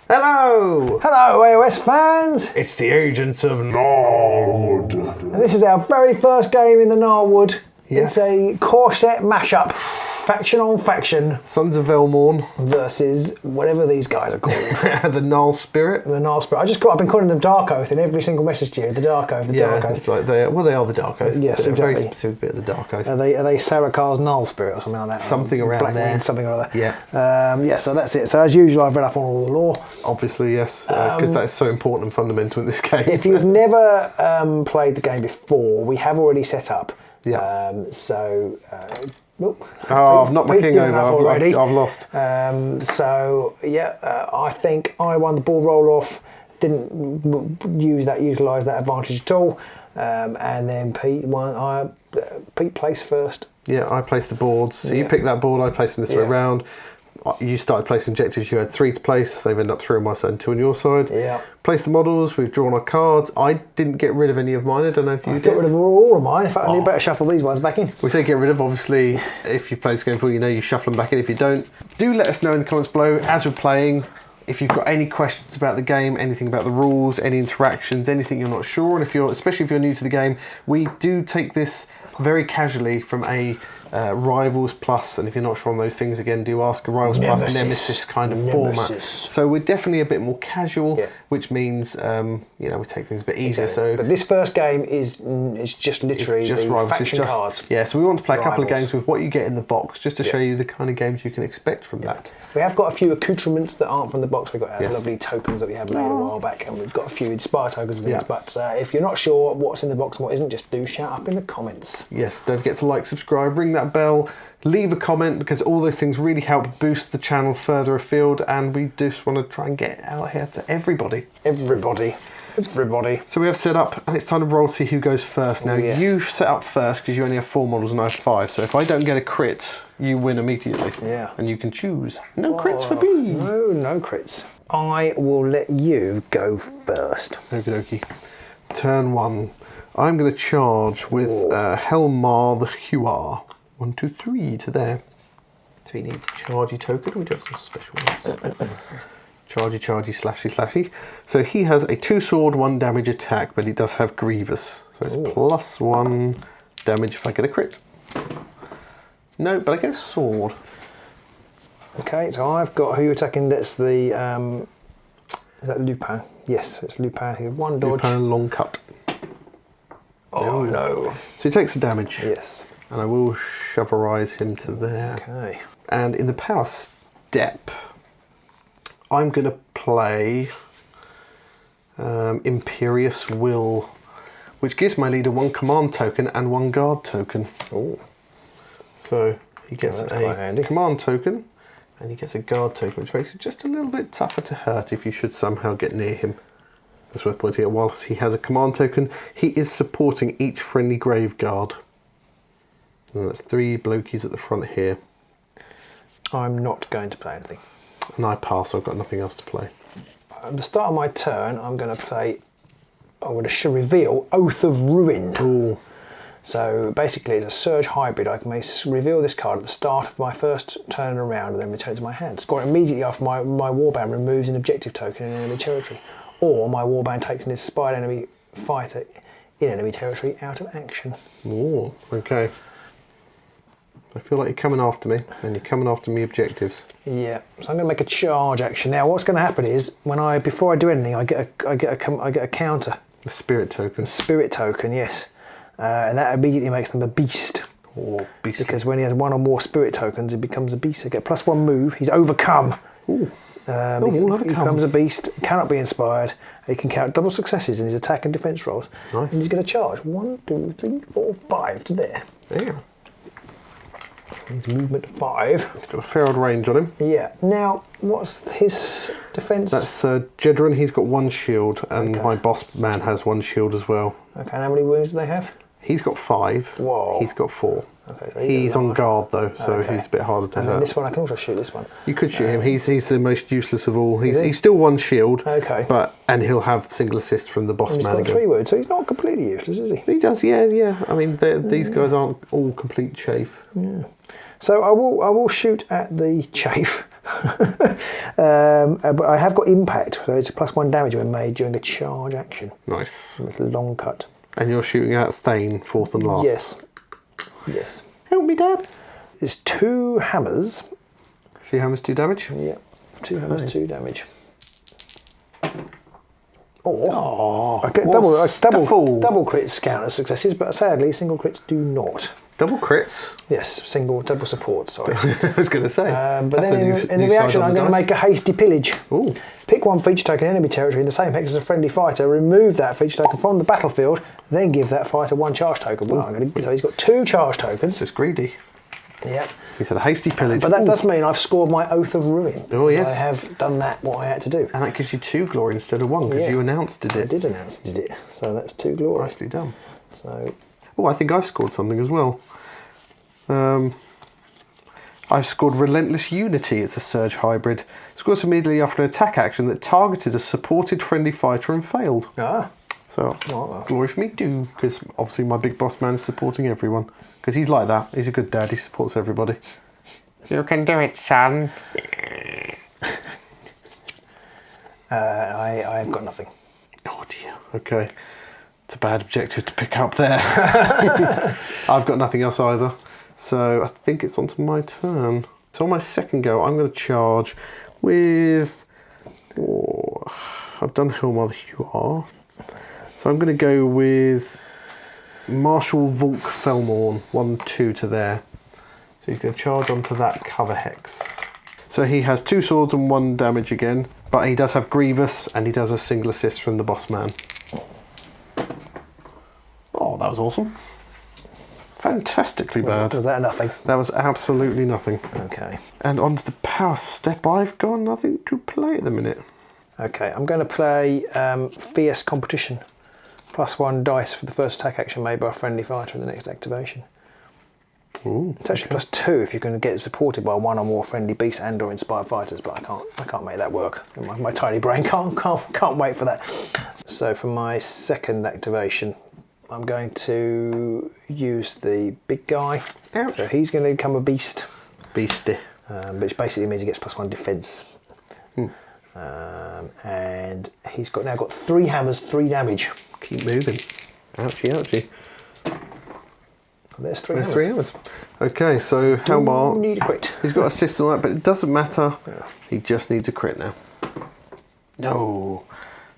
Hello! Hello, AOS fans! It's the agents of Gnarlwood. And this is our very first game in the Gnarlwood. Yes. It's a core set mashup. Faction on faction. Sons of Velmorn. Versus whatever these guys are called. The Gnarlspirit. The Gnarlspirit. I've been calling them Dark Oath in every single message to you. The Dark Oath, the Dark Oath. It's like they are the Dark Oath. Yes, exactly. A very exactly. specific bit of the Dark Oath. Are they Sarakar's Gnarlspirit or something like that? Something around Black there. Weed, something or other. Yeah. Yeah, so that's it. So as usual, I've read up on all the lore. Obviously, yes. Because that's so important and fundamental in this game. If you've never played the game before, we have already set up. Yeah. I've knocked my king over already. I've lost. I think I won the ball roll off. Didn't utilise that advantage at all. And then Pete won. Pete placed first. Yeah, I placed the boards. So you picked that board. I placed them this way round. You started placing objectives. You had 3 to place. They've ended up 3 on my side and 2 on your side. Yeah. Placed the models. We've drawn our cards. I didn't get rid of any of mine. I don't know if you did. Got rid of all of mine. In fact, I need better shuffle these ones back in. We say get rid of. Obviously, if you've played this game before, you know you shuffle them back in. If you don't, do let us know in the comments below as we're playing. If you've got any questions about the game, anything about the rules, any interactions, anything you're not sure, and especially if you're new to the game, we do take this very casually from a Rivals Plus, and if you're not sure on those things, again, do ask a Rivals Plus Nemesis kind of format. So we're definitely a bit more casual, which means we take things a bit easier. Exactly. But this first game is just literally the faction cards. Yeah, so we want to play a couple of games with what you get in the box, just to show you the kind of games you can expect from that. We have got a few accoutrements that aren't from the box. We've got our lovely tokens that we have made a while back, and we've got a few Inspire tokens and things. But if you're not sure what's in the box and what isn't, just do shout up in the comments. Yes, don't forget to like, subscribe, ring that bell, leave a comment, because all those things really help boost the channel further afield, and we just want to try and get out here to everybody. Everybody. So we have set up, and it's time to roll to see who goes first. Now, you set up first because you only have 4 models and I have 5. So if I don't get a crit, you win immediately. Yeah. And you can choose. No crits for me. No crits. I will let you go first. Okie dokie. Turn 1. I'm going to charge with Helmar the Huar. 1, 2, 3 to there. So he needs a chargy token. We do have some special ones. Chargy, slashy. So he has a 2 sword, 1 damage attack, but he does have Grievous. So it's +1 damage if I get a crit. No, but I get a sword. Okay, so I've got who you're attacking. That's the is that Lupin? Yes, it's Lupin. He has 1 dodge. Lupin long cut. Oh no! So he takes the damage. Yes. And I will Chivalrize him to there. Okay. And in the power step, I'm going to play Imperious Will, which gives my leader 1 command token and 1 guard token. Oh. So he gets a command token and he gets a guard token, which makes it just a little bit tougher to hurt if you should somehow get near him. That's worth pointing out. Whilst he has a command token, he is supporting each friendly grave guard. And that's 3 blokies at the front here. I'm not going to play anything. And I pass, I've got nothing else to play. At the start of my turn, I'm going to reveal Oath of Ruin. Ooh. So basically it's a Surge hybrid. I may reveal this card at the start of my first turn in a round and then return it to my hand. Score it immediately after my warband removes an objective token in enemy territory. Or my warband takes an inspired enemy fighter in enemy territory out of action. Ooh, okay. I feel like you're coming after me, and you're coming after me objectives. Yeah, so I'm going to make a charge action. Now, what's going to happen is before I do anything, I get a counter. A spirit token. A spirit token, yes, and that immediately makes them a beast. Or beast. Because when he has 1 or more spirit tokens, he becomes a beast. They get +1 move. He's overcome. Ooh. He becomes a beast. Cannot be inspired. He can count double successes in his attack and defense rolls. Nice. And he's going to charge 1, 2, 3, 4, 5 to there. Yeah. He's movement 5. He's got a fair old range on him. Yeah. Now, what's his defense? That's Jedron. He's got 1 shield, and my boss man has 1 shield as well. Okay, and how many wounds do they have? He's got 5. Whoa. He's got 4. Okay, so he's on guard though, so he's a bit harder to hurt. And this one, I can also shoot this one. You could shoot him. He's the most useless of all. He's still 1 shield. Okay. And he'll have single assist from the boss man. He's got 3 wounds, so he's not completely useless, is he? He does, yeah. I mean, these guys aren't all complete chafe. Yeah. So I will shoot at the chafe But I have got impact, so it's a +1 damage when made during a charge action. Nice. With a long cut. And you're shooting out Thane, fourth and last. Yes. Yes. Help me, Dad. There's 2 hammers. 3 hammers, 2 damage. Yeah. 2 hammers, 2 damage. Or I get double crits count as successes, but sadly single crits do not. Double crits? Yes, double support, sorry. I was going to say. But then in the reaction, I'm going to make a hasty pillage. Ooh. Pick 1 feature token enemy territory in the same hex as a friendly fighter, remove that feature token from the battlefield, then give that fighter 1 charge token. Well, so he's got 2 charge tokens. It's just greedy. Yep. He said a hasty pillage. But that does mean I've scored my Oath of Ruin. Oh, yes. I have done what I had to do. And that gives you 2 glory instead of 1 because you announced it. I did announce it. So that's 2 glory. Nicely done. So. Oh, I think I've scored something as well. I've scored Relentless Unity. It's a Surge hybrid. Scores immediately after an attack action that targeted a supported friendly fighter and failed. Ah. So, glory for me too, because obviously my big boss man is supporting everyone. Because he's like that. He's a good dad. He supports everybody. You can do it, son. I've got nothing. Oh dear. Okay. It's a bad objective to pick up there. I've got nothing else either. So I think it's onto my turn. So on my second go, I'm going to charge with... Oh, I've done Helmar the UR. So I'm going to go with Marshal Volk Velmorn, 1/2 to there. So you can charge onto that cover hex. So he has 2 swords and 1 damage again, but he does have Grievous and he does have single assist from the boss man. Oh, that was awesome. Fantastically bad. Was that nothing? That was absolutely nothing. Okay. And onto the power step, I've got nothing to play at the minute. Okay, I'm going to play Fierce Competition. +1 dice for the first attack action made by a friendly fighter in the next activation. Ooh, it's actually +2 if you're going to get supported by 1 or more friendly beasts and or inspired fighters, but I can't make that work. My tiny brain can't wait for that. So for my second activation, I'm going to use the big guy. Ouch. So he's going to become a beast. Beastie. Which basically means he gets +1 defense. And he's now got 3 hammers, 3 damage. Keep moving. Ouchie, ouchie. There's 3 There's hammers. 3 hammers. Okay, so Helmar, need a crit. He's got assist on that, but it doesn't matter. He just needs a crit now. No.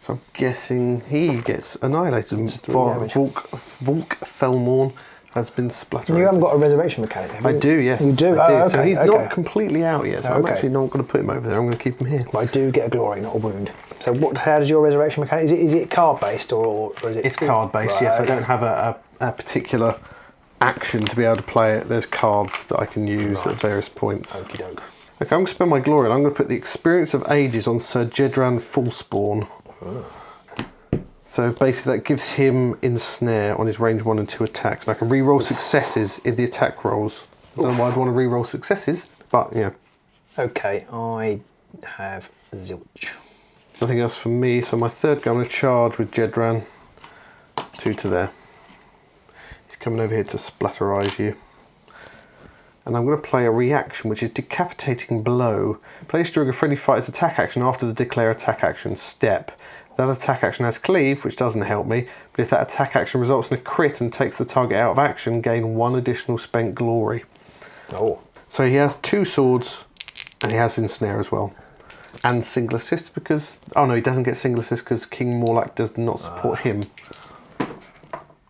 So I'm guessing he gets annihilated. Volk Velmorn has been splattered. You haven't got a resurrection mechanic, have you? I do, yes. You do? I do. Okay, so he's not completely out yet, so I'm actually not going to put him over there. I'm going to keep him here. But I do get a glory, not a wound. So how does your resurrection mechanic... Is it card-based or is it... It's card-based, right, yes. I don't have a particular action to be able to play it. There's cards that I can use at various points. Okie doke. Okay, I'm going to spend my glory and I'm going to put the Experience of Ages on Sir Jedran Fullspawn. So basically that gives him Ensnare on his range 1 and 2 attacks. And I can re-roll successes in the attack rolls. I don't know why I'd want to re-roll successes, but yeah. Okay, I have zilch. Nothing else for me, so my third go I'm going to charge with Jedran. 2 to there. He's coming over here to splatterize you. And I'm going to play a reaction, which is Decapitating Blow. Placed during a friendly fighter's attack action after the declare attack action step. That attack action has Cleave, which doesn't help me, but if that attack action results in a crit and takes the target out of action, gain 1 additional spent glory. Oh. So he has 2 swords, and he has Ensnare as well. And single assist because... Oh no, he doesn't get single assist because King Morlock does not support him.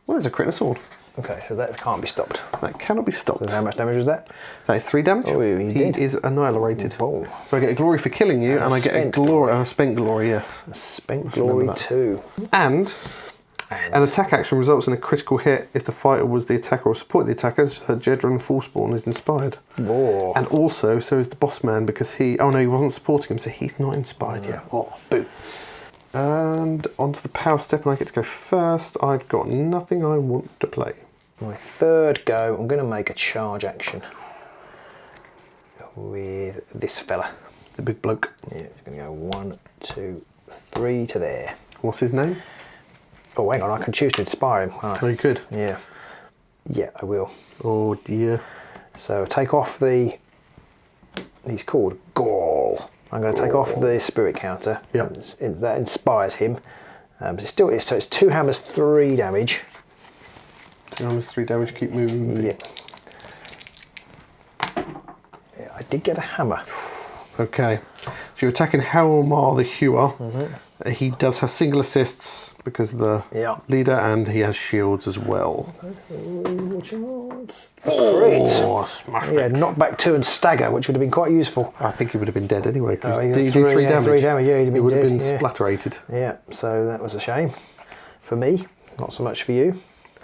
Well, there's a crit and a sword. Okay, so that can't be stopped. That cannot be stopped. So how much damage is that? That is 3 damage. Oh, he is annihilated. Oh. So I get a glory for killing you, and I get a glory and a spent glory, yes. A spent glory 2. And an attack action results in a critical hit if the fighter was the attacker or supported the attacker, so Jedran Fullspawn is inspired. Oh. And also, so is the boss man, because he... Oh no, he wasn't supporting him, so he's not inspired yet. Oh, boo. And onto the power step, and I get to go first. I've got nothing I want to play. My third go, I'm going to make a charge action with this fella. The big bloke. Yeah, it's going to go 1, 2, 3 to there. What's his name? Oh, hang on, I can choose to inspire him. Oh, you could. Yeah. Yeah, I will. Oh dear. So take off the... He's called Gore. I'm going to take off the spirit counter. Yep. That inspires him. But it's still so it's 2 hammers, 3 damage. 2 hammers, 3 damage. Keep moving. Yeah. Yeah, I did get a hammer. Okay, so you're attacking Velmorn the Hewer. He does have single assists because of the leader, and he has shields as well. Oh, smash yeah, knock back 2 and stagger, which would have been quite useful. I think he would have been dead anyway. He Did he do 3 damage? 3 damage, yeah, He would have been dead, splatterated. Yeah, so that was a shame for me, not so much for you.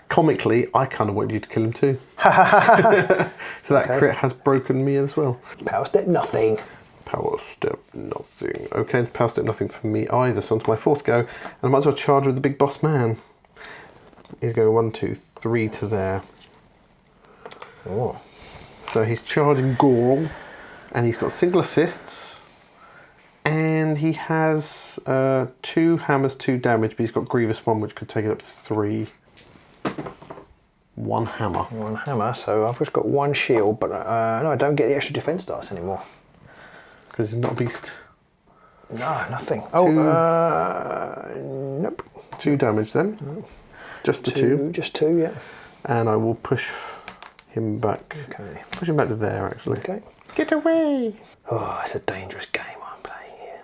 Comically, I kind of wanted you to kill him too. So that crit has broken me as well. Power step, nothing. Power step, nothing. Okay, power step, nothing for me either. So on to my 4th go, and I might as well charge with the big boss man. He's going 1, 2, 3 to there. Oh. So he's charging Gnarl, and he's got single assists, and he has 2 hammers, 2 damage, but he's got Grievous 1, which could take it up to 3. 1 hammer. 1 hammer, so I've just got 1 shield, but no, I don't get the extra defense dice anymore. Because he's not a beast. No, nothing. Nope. 2 damage then. Oh. Just the 2. Just 2, yeah. And I will push him back. Okay. Push him back to there, actually. Okay. Get away! Oh, it's a dangerous game I'm playing here.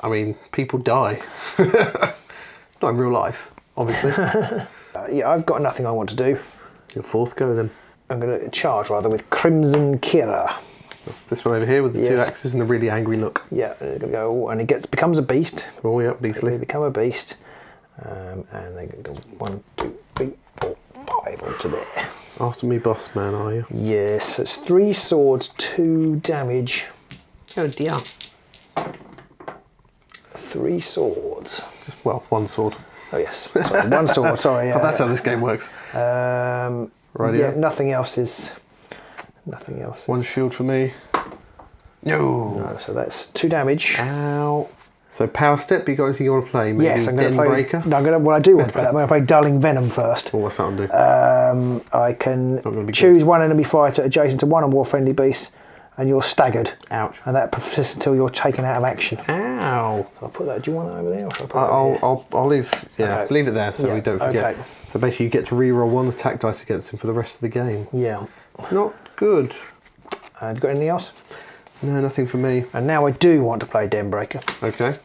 I mean, people die. Not in real life, obviously. Yeah, I've got nothing I want to do. Your 4th go then. I'm going to charge rather with Crimson Kira. That's this one over here with the 2 axes and the really angry look. Yeah, I'm going to go, and he becomes a beast. Oh yeah, beastly. They become a beast, and they go 1, 2, 3, 4, 5 onto there. After me, boss man, are you? Yes, it's 3 swords, 2 damage. Oh dear. 3 swords. Well, 1 sword. Oh yes, sorry, 1 sword. Sorry. Oh, that's how this game works. Right. Yeah, nothing else is. 1 shield for me. No. So that's 2 damage. Ow. So power step. You got anything you want to play? Maybe yes, I'm going to play. Breaker? No, I do want to play that. I'm going to play Darkling Venom first. Oh, what's that do? I can choose 1 enemy fighter adjacent to 1 or more friendly beasts, and you're staggered. Ouch. And that persists until you're taken out of action. Ow. So I'll put that. Do you want that over there? Or should I put I'll leave. Yeah, okay. Leave it there so we don't forget. Okay. So basically, you get to reroll 1 attack dice against him for the rest of the game. Yeah. Not good. Have you got anything else? No, nothing for me. And now I do want to play Denbreaker. Okay.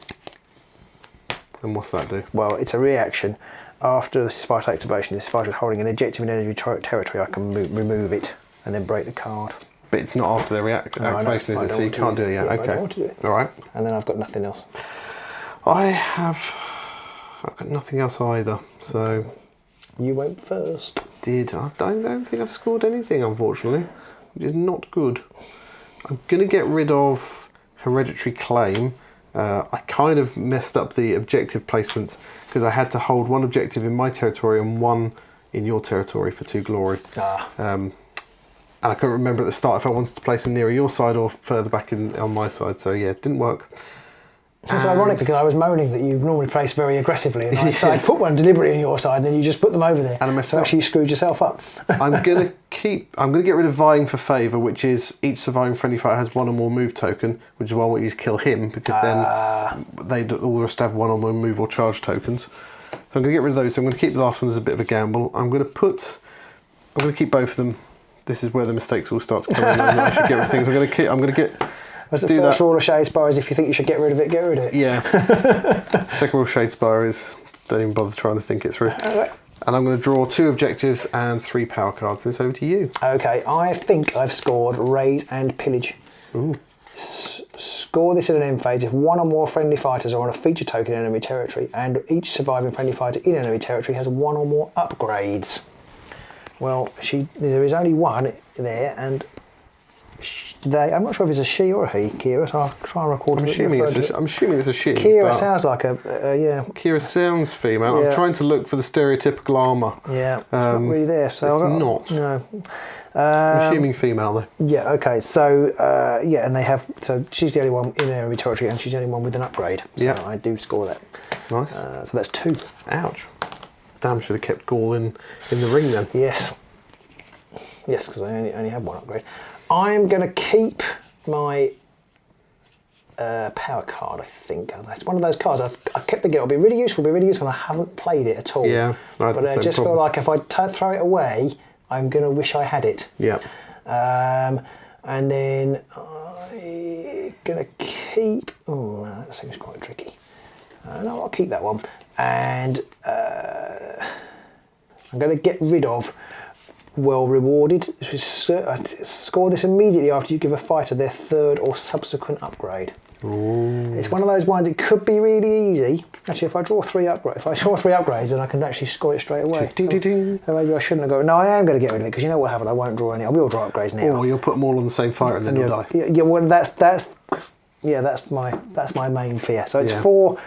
And what's that do? Well, it's a reaction. After this fight activation, this fighter is holding an objective in enemy territory. I can remove it and then break the card. But it's not after the activation, is it? So you can't do it yet. Okay. I don't want to do it. All right. And then I've got nothing else. I've got nothing else either. So you went first. I don't think I've scored anything, unfortunately, which is not good. I'm going to get rid of Hereditary Claim. I kind of messed up the objective placements because I had to hold 1 objective in my territory and 1 in your territory for 2 glory. And I couldn't remember at the start if I wanted to place them nearer your side or further back on my side. So yeah, it didn't work. It's ironic because I was moaning that you normally place very aggressively, and so I put 1 deliberately on your side, and then you just put them over there. And I messed so up. Actually, you screwed yourself up. I'm gonna get rid of vying for favour, which is each surviving friendly fighter has 1 or more move token, which is why I want you to kill him because then they all the rest have 1 or more move or charge tokens. So I'm gonna get rid of those. So I'm gonna keep the last one as a bit of a gamble. I'm gonna keep both of them. This is where the mistakes all start to come in. I should get rid of things. I'm gonna get. As the first rule of Shadespire is if you think you should get rid of it, get rid of it. Yeah. Second rule of Shadespire is don't even bother trying to think it through. Okay. And I'm going to draw 2 objectives and 3 power cards. And it's over to you. Okay, I think I've scored Raise and Pillage. Ooh. Score this in an end phase if 1 or more friendly fighters are on a feature token in enemy territory, and each surviving friendly fighter in enemy territory has 1 or more upgrades. Well, there is only 1 there, and I'm not sure if it's a she or a he, Kira, so I'll try and record I'm assuming it's a she. Kira sounds like yeah. Kira sounds female. Yeah. I'm trying to look for the stereotypical armour. Yeah, it's not really there. So it's not. No. I'm assuming female though. Yeah, okay, so and they have, so she's the only one in enemy territory and she's the only one with an upgrade. So yeah. I do score that. Nice. So that's 2. Ouch. Damn, should have kept Gaul in the ring then. Yes. Yes, because I only have 1 upgrade. I'm going to keep my power card, I think. It's one of those cards I kept thinking it'll be really useful, and I haven't played it at all. Yeah, but I just feel like if I throw it away, I'm going to wish I had it. Yeah. And then I'm going to keep... Oh, no, that seems quite tricky. No, I'll keep that one. And I'm going to get rid of Well Rewarded. Score this immediately after you give a fighter their 3rd or subsequent upgrade. Ooh. It's one of those ones, it could be really easy. Actually, if I draw 3 upgrades, then I can actually score it straight away. So maybe I shouldn't have gone. No, I am going to get rid of it, because you know what happened, I won't draw any. I will draw upgrades now. Or you'll put them all on the same fighter and then you'll die. Yeah, well, that's my main fear. So it's 4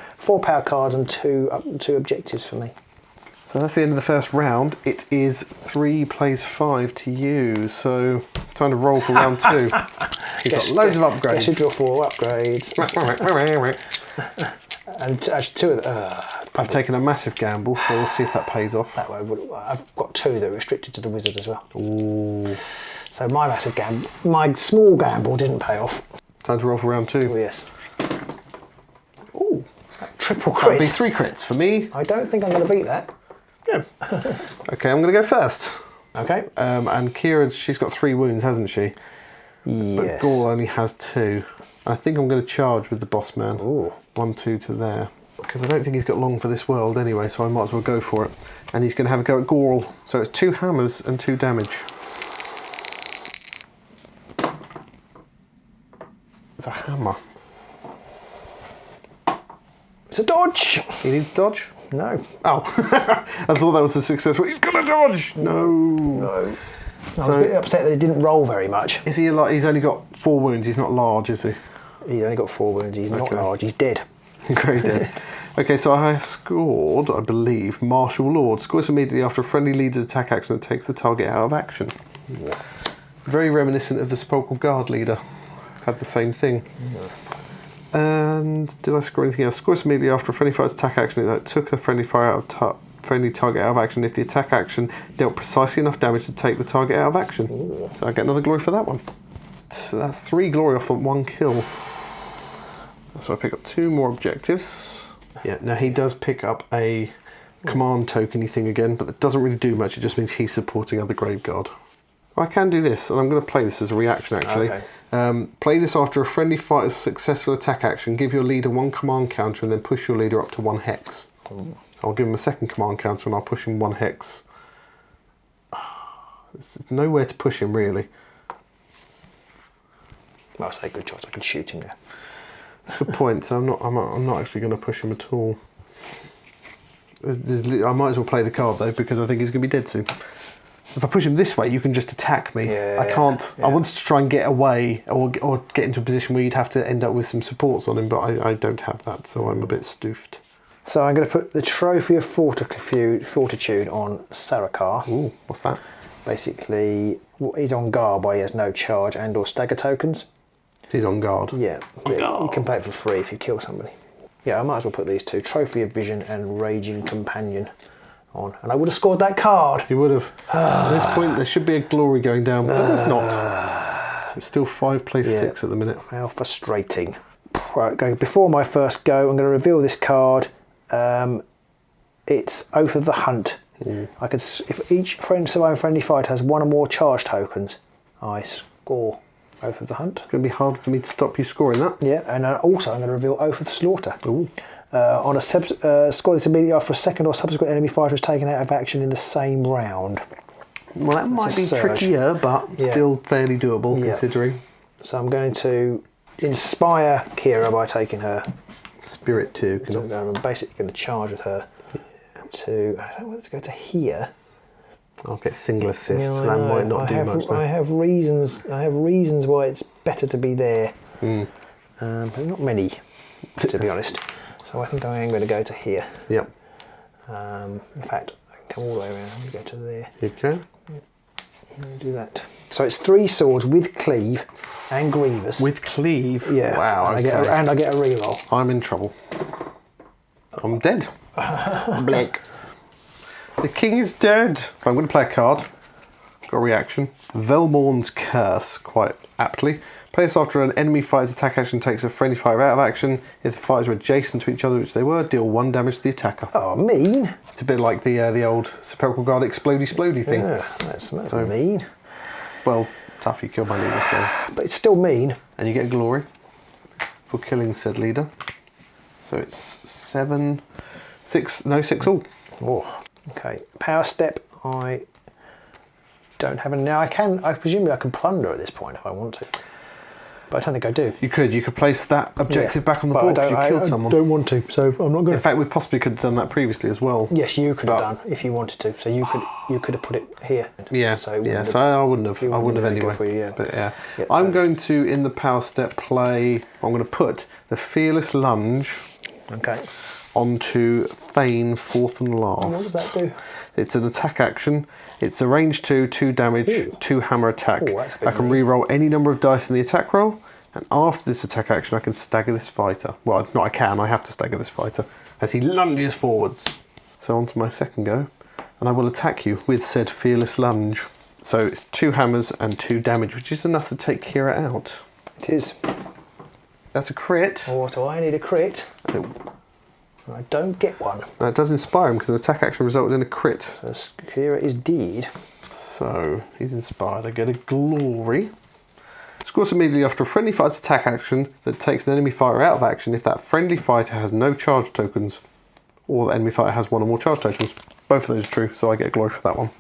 power cards and 2 objectives for me. So that's the end of the first round. It is 3 plays 5 to you. So time to roll for round 2. You've got loads of upgrades. Guess you draw 4 upgrades. And actually 2 of them. I've taken a massive gamble, so we'll see if that pays off. That way, I've got 2 that are restricted to the wizard as well. Ooh. So my small gamble didn't pay off. Time to roll for round 2. Oh, yes. Ooh. Triple That'll be crit. 3 crits for me. I don't think I'm going to beat that. Yeah. Okay, I'm going to go first. Okay. And Kira, she's got 3 wounds, hasn't she? Yes. But Gaul only has 2. I think I'm going to charge with the boss man. Ooh. 1, 2 to there. Because I don't think he's got long for this world anyway, so I might as well go for it. And he's going to have a go at Gaul. So it's 2 hammers and 2 damage. It's a hammer. It's a dodge. He needs dodge? No. Oh, I thought that was a successful. He's going to dodge! No. No. I was a bit upset that he didn't roll very much. Is he he's only got 4 wounds, he's not large, is he? He's only got 4 wounds, he's not large, he's dead. Very dead. Okay, so I have scored, I believe, Martial Lord. Scores immediately after a friendly leader's attack action that takes the target out of action. Yeah. Very reminiscent of the Sepulchral Guard leader. Had the same thing. Yeah. And did I score anything else? Scores immediately after a friendly fighter's attack action that took a friendly fire out of friendly target out of action if the attack action dealt precisely enough damage to take the target out of action. Ooh. So I get another glory for that one. So that's 3 glory off the 1 kill. So I pick up 2 more objectives. Yeah, now he does pick up a command tokeny thing again, but that doesn't really do much. It just means he's supporting other Graveguard. I can do this, and I'm going to play this as a reaction actually. Okay. Play this after a friendly fighter's successful attack action. Give your leader 1 command counter and then push your leader up to 1 hex. Ooh. So I'll give him a 2nd command counter and I'll push him 1 hex. There's nowhere to push him really. Well, I say good choice. I can shoot him there. That's a good point. So I'm not actually going to push him at all. I might as well play the card though, because I think he's going to be dead soon. If I push him this way, you can just attack me. Yeah, I can't. Yeah. I wanted to try and get away or get into a position where you'd have to end up with some supports on him, but I don't have that, so I'm a bit stoofed. So I'm going to put the Trophy of Fortitude on Sarakar. Ooh, what's that? Basically, he's on guard, but he has no charge and or stagger tokens. He's on guard? Yeah. You can play it for free if you kill somebody. Yeah, I might as well put these 2, Trophy of Vision and Raging Companion, on. And I would have scored that card. You would have. At this point, there should be a glory going down, but there's not. So it's still 5 plays 6 at the minute. How frustrating. Right, going before my first go, I'm going to reveal this card. It's Oath of the Hunt. I could, if each surviving friendly fighter has 1 or more charge tokens, I score Oath of the Hunt. It's going to be hard for me to stop you scoring that. Yeah, and also I'm going to reveal Oath of the Slaughter. Ooh. On a score this immediately after a 2nd or subsequent enemy fighter is taken out of action in the same round. Well, that might be trickier, but still fairly doable considering. So I'm going to inspire Kira by taking her Spirit too. I'm basically going to charge with her to. I don't know whether to go to here. I'll get single assist, so that might not do much. I have reasons why it's better to be there, but not many, to be honest. So I think I am going to go to here. Yep. In fact, I can come all the way around and go to there. You can. Yep. I'm going to do that. So it's 3 swords with cleave and grievous. With cleave? Yeah. Wow. And I get a reroll. I'm in trouble. I'm dead. Blake. The king is dead. I'm going to play a card. got a reaction. Velmorn's Curse, quite aptly. Placed after an enemy fighter's attack action takes a friendly fighter out of action. If the fighters are adjacent to each other, which they were, deal 1 damage to the attacker. Oh, mean. It's a bit like the old Sepulchral Guard explodey thing. Yeah, that's mean. Well, tough, you kill my leader, so. But it's still mean. And you get glory for killing said leader. So it's 6 all. Oh, okay. Power step, I don't have any. Now I presume I can plunder at this point if I want to. But I don't think I do. You could place that objective back on the board because you killed someone. I don't want to, so I'm not going to. In fact, we possibly could have done that previously as well. Yes, you could have done if you wanted to. So you could have put it here. Yeah. So I wouldn't have. I wouldn't have anyway. For you, yeah. But yeah, I'm going to in the power step play. I'm going to put the Fearless Lunge. Okay. Onto Thane, 4th and last. And what does that do? It's an attack action. It's a range 2 damage, Ooh. 2 hammer attack. Ooh, that's a big I can re-roll any number of dice in the attack roll, and after this attack action, I can stagger this fighter. Well, not I can. I have to stagger this fighter as he lunges forwards. So onto my second go, and I will attack you with said Fearless Lunge. So it's 2 hammers and 2 damage, which is enough to take Kira out. It is. That's a crit. Or do I need a crit? I don't get one. That does inspire him because an attack action resulted in a crit. So Kira is deed. So he's inspired. I get a glory. Scores immediately after a friendly fighter's attack action that takes an enemy fighter out of action if that friendly fighter has no charge tokens, or the enemy fighter has 1 or more charge tokens. Both of those are true, so I get glory for that one.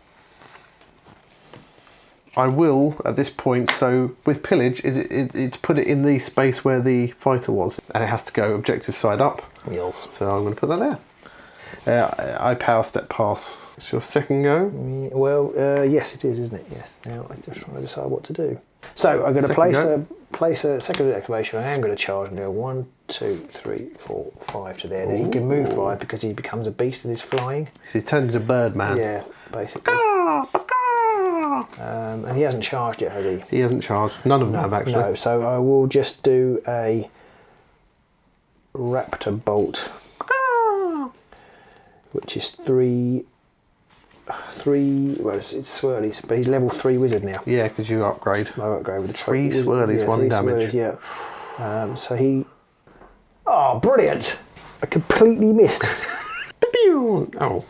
I will, at this point, so with pillage, it's put it in the space where the fighter was, and it has to go objective side up. Yes. So I'm going to put that there. I power step pass. It's your second go? Well, yes it is, isn't it? Yes. Now I'm just trying to decide what to do. So I'm going to place a secondary activation. I am going to charge and go 1, 2, 3, 4, 5 to there. Now he can move 5 because he becomes a beast and is flying. So he's turned into Birdman. Yeah, basically. And he hasn't charged yet, has he? He hasn't charged. None of them have actually. No, so I will just do a Raptor Bolt, which is 3. Well, it's swirlies, but he's level 3 wizard now. Yeah, because you upgrade. I upgrade with the 3 swirlies, 1 damage. Swirlies, yeah. So he. Oh, brilliant! I completely missed. Oh.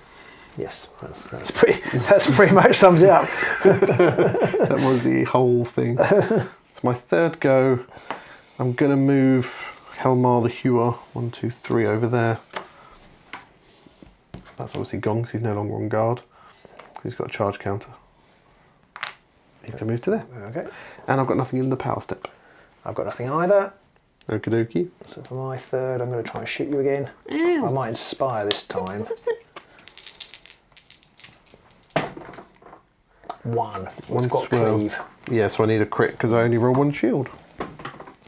Yes, that's pretty much sums it up. That was the whole thing. It's my third go. I'm going to move Helmar the Hewer 1, 2, 3 over there. That's obviously gone because he's no longer on guard. He's got a charge counter. He can move to there. Okay. And I've got nothing in the power step. I've got nothing either. Okie dokie. So for my third, I'm going to try and shoot you again. I might inspire this time. 1. It's got cleave. Yeah, so I need a crit because I only roll 1 shield.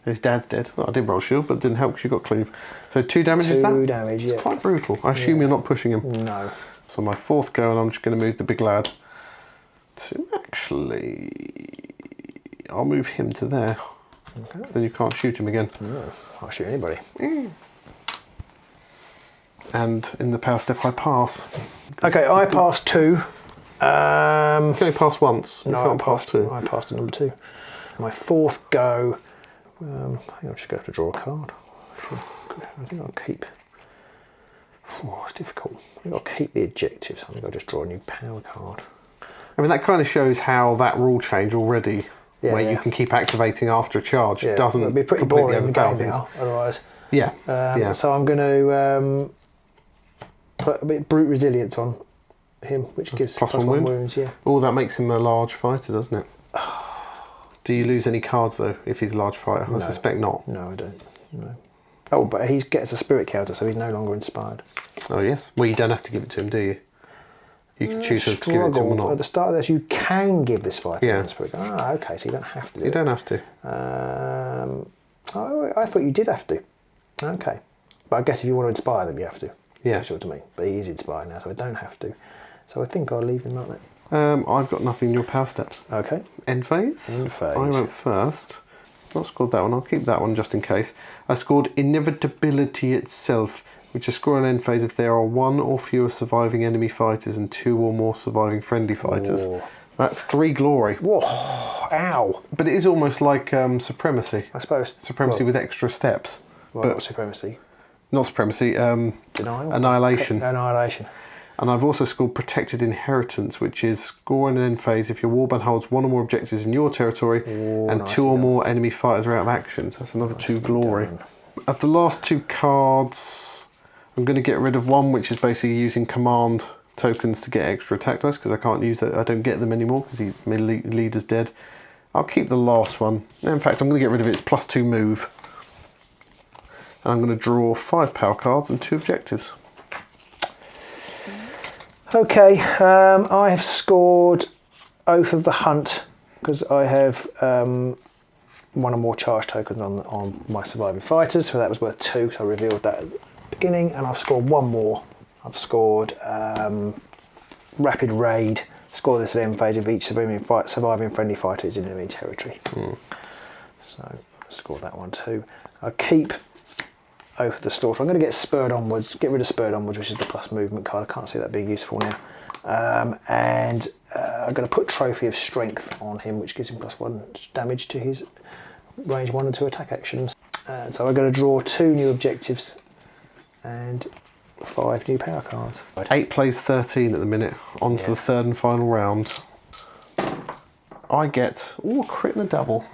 His dad's dead. Well, I did roll shield, but it didn't help because you got cleave. So 2 damage is that? 2 damage, yeah. It's quite brutal. I assume you're not pushing him. No. So my fourth go, and I'm just going to move the big lad to actually. I'll move him to there. Okay. Then you can't shoot him again. No, I'll shoot anybody. And in the power step, I pass. Okay, I passed 2. You can only pass once. You can't pass 2. I passed to number 2. My fourth go. I think I'm just going to have to draw a card. I think I'll keep. Oh, it's difficult. I think I'll keep the objectives. I think I'll just draw a new power card. I mean, that kind of shows how that rule change already, where you can keep activating after a charge, doesn't. It'd be pretty boring in the game now, otherwise. Yeah. So I'm going to put a bit of brute resilience on him, which gives plus one wounds. Yeah. Oh, that makes him a large fighter, doesn't it? Do you lose any cards though if he's a large fighter? I suspect not. No, I don't. No. Oh, but he gets a spirit counter, so he's no longer inspired. Oh yes. Well, you don't have to give it to him, do you? You can choose to give it to him or not. At the start of this, you can give this fighter a spirit counter. Ah, okay. So you don't have to. You don't have to. I thought you did have to. Okay. But I guess if you want to inspire them, you have to. Yeah. That's what I mean. But he is inspired now, so I don't have to. So I think I'll leave him like that. I've got nothing in your power steps. Okay. End phase. End phase. I went first. Not scored that one. I'll keep that one just in case. I scored Inevitability itself, which is score an end phase if there are 1 or fewer surviving enemy fighters and 2 or more surviving friendly fighters. That's 3 glory. Whoa, ow. But it is almost like supremacy. I suppose. Supremacy with extra steps. Well, but not supremacy. Not supremacy. Denial? Annihilation. Annihilation. And I've also scored Protected Inheritance, which is score in an end phase if your warband holds 1 or more objectives in your territory and 2 or more enemy fighters are out of action. So that's another 2 glory. Of the last 2 cards, I'm going to get rid of one, which is basically using command tokens to get extra attack dice, because I can't use that. I don't get them anymore because my leader's dead. I'll keep the last one. In fact, I'm going to get rid of its +2 move. And I'm going to draw 5 power cards and 2 objectives. Okay, I have scored Oath of the Hunt because I have 1 or more charge tokens on my surviving fighters, so that was worth 2, so I revealed that at the beginning, and I've scored 1 more. I've scored Rapid Raid, score this at end phase of each surviving friendly fighter is in enemy territory. So I scored that one too. I keep Oath of the Slaughter. I'm going to get Spurred Onwards, get rid of Spurred Onwards, which is the plus movement card. I can't see that being useful now. And I'm going to put Trophy of Strength on him, which gives him +1 damage to his range 1 and 2 attack actions. So I'm going to draw 2 new objectives and 5 new power cards. 8 plays 13 at the minute, on to the 3rd and final round. I get, a crit and a double.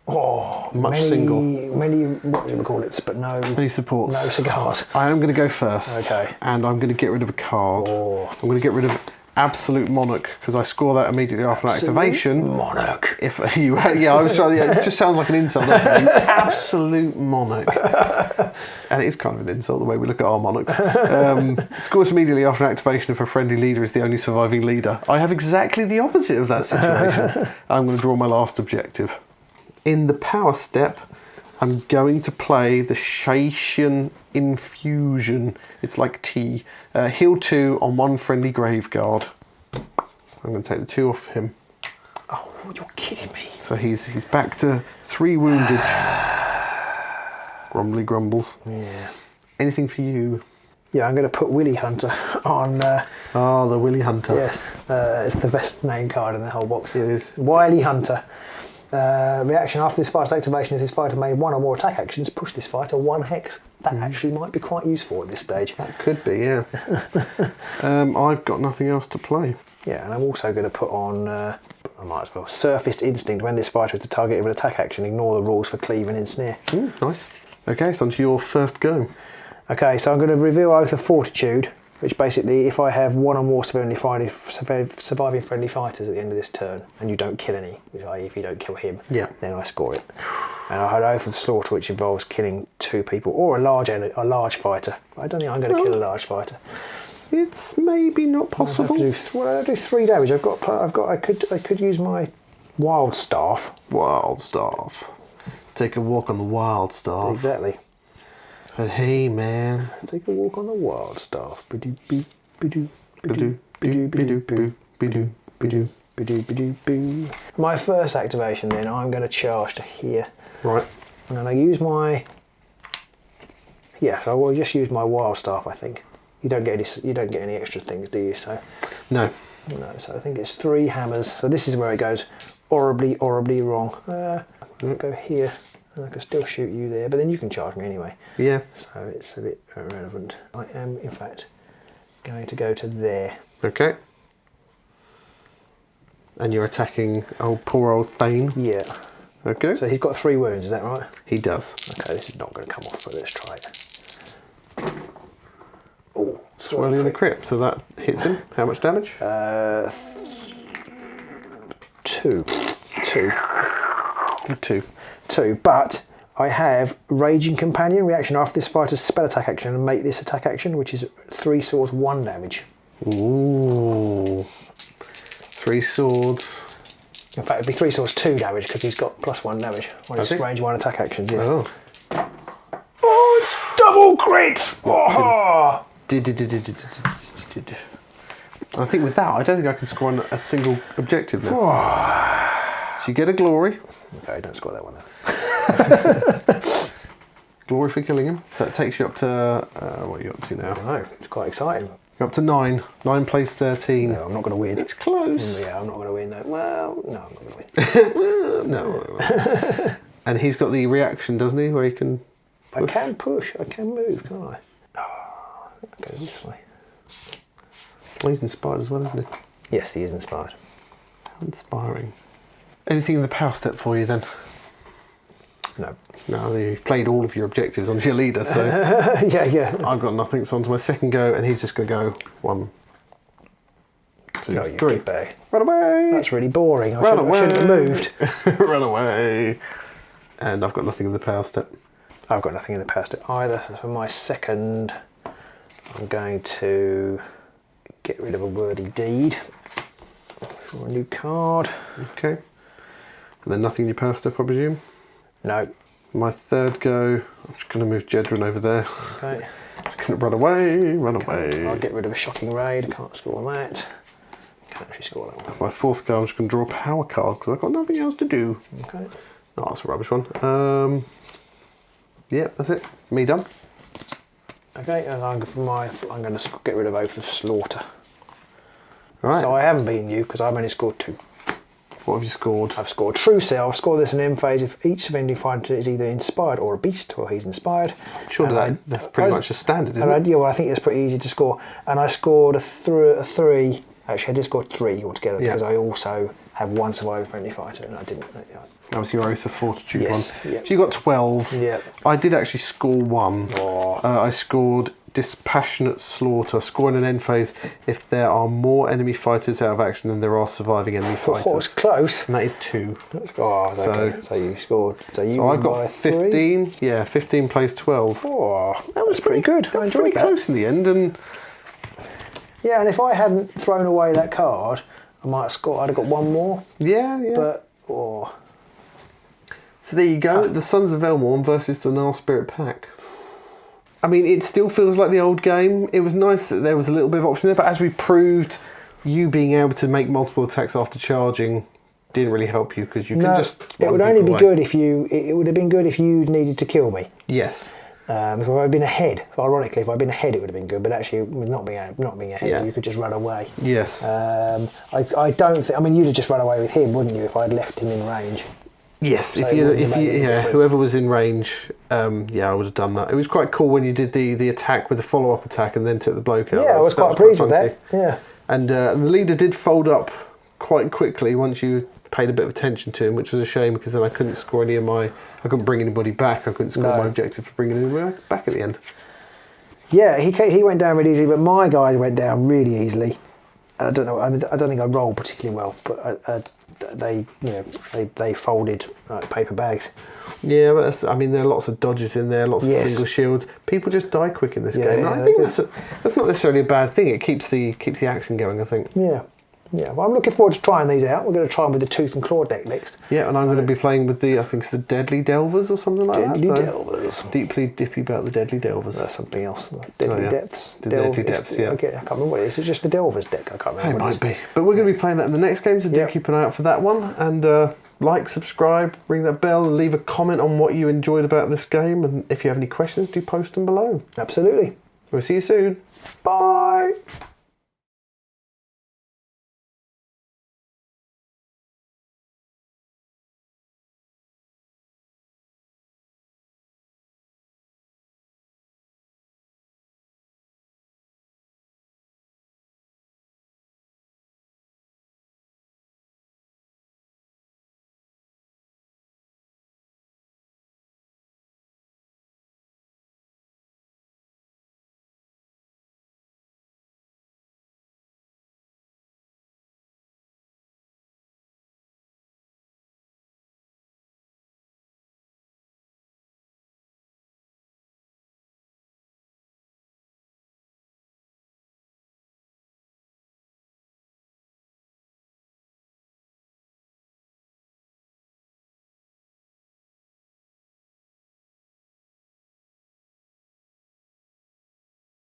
Oh, much single. Many, what do we call it? But no. Many supports. No cigars. I am going to go first. Okay. And I'm going to get rid of a card. Oh. I'm going to get rid of Absolute Monarch, because I score that immediately after activation. Monarch. If you, I was sorry. Yeah, it just sounds like an insult, doesn't it? Absolute Monarch. And it is kind of an insult the way we look at our monarchs. Scores immediately after activation if a friendly leader is the only surviving leader. I have exactly the opposite of that situation. I'm going to draw my last objective. In the power step, I'm going to play the Chasm Infusion. It's like tea. Heal 2 on 1 friendly Graveguard. I'm going to take the 2 off him. Oh, you're kidding me. So he's back to 3 wounded. Grumbly grumbles. Yeah. Anything for you? Yeah, I'm going to put Willy Hunter on. The Willy Hunter. Yes, it's the best name card in the whole box. It is. Wily Hunter. Reaction after this fighter's activation: if this fighter made 1 or more attack actions, push this fighter 1 hex. That actually might be quite useful at this stage. That could be, yeah. I've got nothing else to play. Yeah, and I'm also going to put on, I might as well, Surfaced Instinct. When this fighter is the target of an attack action, ignore the rules for cleave and ensnare. Ooh, nice. Okay, so on to your first go. Okay, so I'm going to reveal Oath of Fortitude, which basically, if I have 1 or more surviving friendly fighters at the end of this turn, and you don't kill any, which i.e. if you don't kill him, then I score it. And I had Oath of Slaughter, which involves killing 2 people or a large fighter. I don't think I'm going to kill a large fighter. It's maybe not possible. I do 3 damage. I could use my Wild Staff. Wild Staff. Take a walk on the Wild Staff. Exactly. And hey, man. Take a walk on the Wild Staff. My first activation, then, I'm going to charge to here. Right. And then I use my. Yeah, so I will just use my Wild Staff. I think you don't get any extra things, do you? So. No. No. So I think it's 3 hammers. So this is where it goes horribly wrong. I'll go here. And I can still shoot you there, but then you can charge me anyway. Yeah. So it's a bit irrelevant. I am, in fact, going to go to there. Okay. And you're attacking poor old Thane. Yeah. Okay. So he's got 3 wounds, is that right? He does. Okay, this is not going to come off, but let's try it. Oh, Swirling in the crypt, so that hits him. How much damage? 2. 2. But I have Raging Companion. Reaction after this fighter's spell attack action and make this attack action, which is 3 swords 1 damage. Ooh. 3 swords. In fact, it'd be 3 swords 2 damage because he's got +1 damage on his range 1 attack actions. Yeah. Oh, double crit! Oh. I think with that, I don't think I can score on a single objective now. So you get a glory. Okay, don't score that one then. Glory for killing him. So that takes you up to, what are you up to now? I don't know, it's quite exciting. You're up to 9. 9 plays 13. No, I'm not going to win. It's close. Yeah, I'm not going to win though. Well, no, I'm not going to win. No. And he's got the reaction, doesn't he, where he can push? I can push. I can move, can't I? Oh, I'll go this way. Well, he's inspired as well, isn't he? Yes, he is inspired. Inspiring. Anything in the power step for you then? No. No, you've played all of your objectives on your leader, so... yeah. I've got nothing, so on to my second go, and he's just going to go 1, 2, No, you 3. keep back. Run away! That's really boring. I Run shouldn't have away. moved. Run away! And I've got nothing in the power step. I've got nothing in the power step either. So for my second, I'm going to get rid of a worthy deed for a new card. Okay. And then nothing in your power step, I presume? No. My third go, I'm just going to move Jedrin over there. Okay. Just going to run away. I'll get rid of a shocking raid. Can't score that. Can't actually score that one. My fourth go, I'm just going to draw a power card because I've got nothing else to do. Okay. Oh, that's a rubbish one. Yeah, that's it. Me done. Okay, and I'm going to get rid of Oath of Slaughter. All right. So I haven't beaten you because I've only scored 2. What have you scored? I've scored True Self. I've scored this in end phase if each surrendering fighter is either inspired or a beast, or he's inspired. Surely that's pretty much a standard, isn't it? Yeah, well, I think it's pretty easy to score. And I scored a 3. Actually, I did score 3 altogether because I also have 1 survivor friendly fighter, and I didn't. That was your Oath of Fortitude Yes, one. yep. So you got 12. Yeah. I did actually score 1. Oh. I scored Dispassionate Slaughter. Score in an end phase if there are more enemy fighters out of action than there are surviving enemy fighters. Oh, it's close. And that is 2. Oh, okay. So you scored. So I've got 15. 3? Yeah, 15 plays 12. Oh, that was pretty good. I enjoyed Pretty that. close in the end, and Yeah, and if I hadn't thrown away that card, I might have scored. I'd have got 1 more. yeah. But So there you go, the Sons of Velmorn versus the Gnarlspirit pack. I mean, it still feels like the old game. It was nice that there was a little bit of option there, but as we proved, you being able to make multiple attacks after charging didn't really help you because you can just... It would only be good if you... It would have been good if you needed to kill me. Yes. If I'd been ahead, ironically, if I'd been ahead, it would have been good. But actually, with not being ahead, you could just run away. Yes. I don't think... I mean, you'd have just run away with him, wouldn't you, if I'd left him in range? Yes, So whoever was in range, I would have done that. It was quite cool when you did the attack with the follow-up attack and then took the bloke out. Yeah, I was quite pleased with that. Yeah. And the leader did fold up quite quickly once you paid a bit of attention to him, which was a shame because then I couldn't score any of my... I couldn't bring anybody back. I couldn't score my objective for bringing anybody back at the end. Yeah, he went down really easily, but my guys went down really easily. I don't know. I don't think I rolled particularly well, but they folded like paper bags. Yeah, but there are lots of dodges in there, lots of single shields. People just die quick in this game. And I think that's not necessarily a bad thing. It keeps the action going, I think. Yeah. Yeah, well, I'm looking forward to trying these out. We're going to try them with the Tooth and Claw deck next. Yeah, and I'm going to be playing with I think it's the Deadly Delvers or something like that. Deadly Delvers. Deeply dippy about the Deadly Delvers. That's something else. Deadly Depths. The Deadly Depths, yeah. Okay, I can't remember what it is. It's just the Delvers deck. I can't remember It what might be. But we're going to be playing that in the next game, so do keep an eye out for that one. And like, subscribe, ring that bell, and leave a comment on what you enjoyed about this game. And if you have any questions, do post them below. Absolutely. We'll see you soon. Bye.